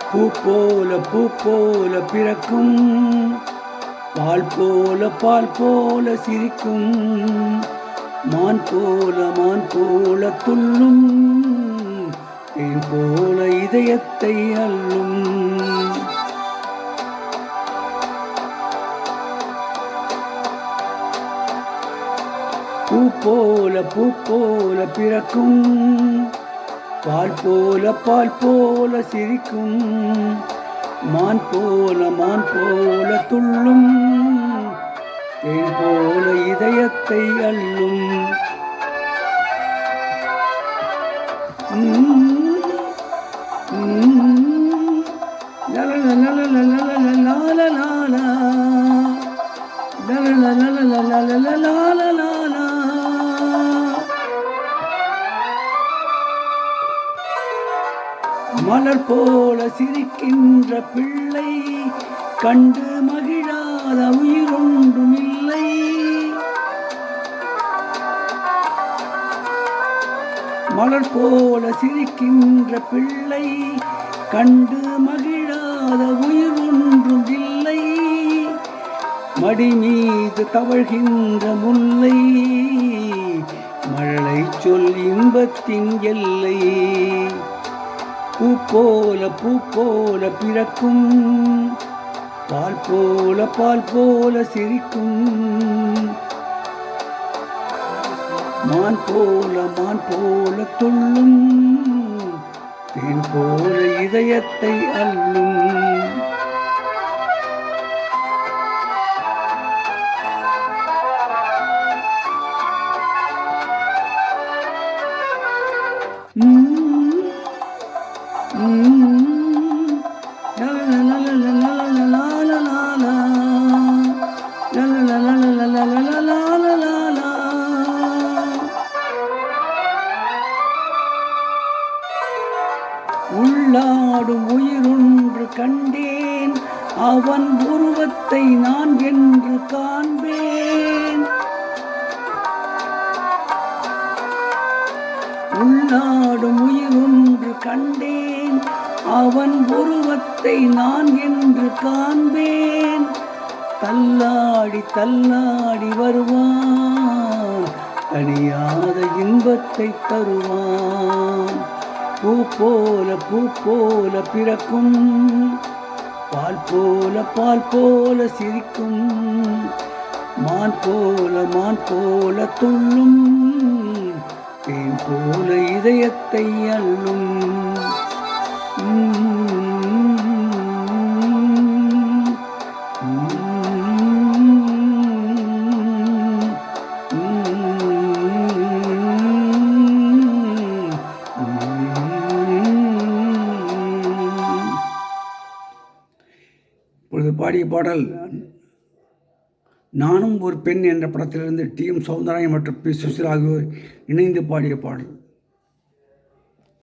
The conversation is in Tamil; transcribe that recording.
பூ போல பிறக்கும், பால் போல சிரிக்கும், மான் போல துள்ளும், தேன் போல இதயத்தை அள்ளும். பூ போல பிறக்கும், பால் போல சிரிக்கும், மான் போல துள்ளும், தேன் போல இதயத்தை அள்ளும். மலர் போல சிரிக்கின்ற பிள்ளை கண்டு மகிழாத உயிரொன்றும் இல்லை. மலர் போல சிரிக்கின்ற பிள்ளை கண்டு மகிழாத உயிரொன்றும் இல்லை. மடி மீது தவழ்கின்ற முல்லை மழலை சொல் இன்பத்தின் எல்லை. பூ போல பிறக்கும், பால் போல சிரிக்கும், மான் போல துள்ளும், தேன் போல இதயத்தை அள்ளும். உள்ளாடும் உயிரொன்று கண்டேன், அவன் உருவத்தை நான் என்று காண்பேன். உள்ளாடும் உயிரொன்று கண்டேன், அவன் உருவத்தை நான் என்று காண்பேன். தள்ளாடி வருவான், தனியாத இன்பத்தை தருவான். பூ போல பிறக்கும், பால் போல சிரிக்கும், மான் போல துள்ளும், தேன் போல இதயத்தை அள்ளும். இப்பொழுது பாடிய பாடல் நானும் ஒரு பெண் என்ற படத்திலிருந்து டி.எம். சௌந்தரராயன் மற்றும் பி. சுசீலா ஆகியோர் இணைந்து பாடிய பாடல்.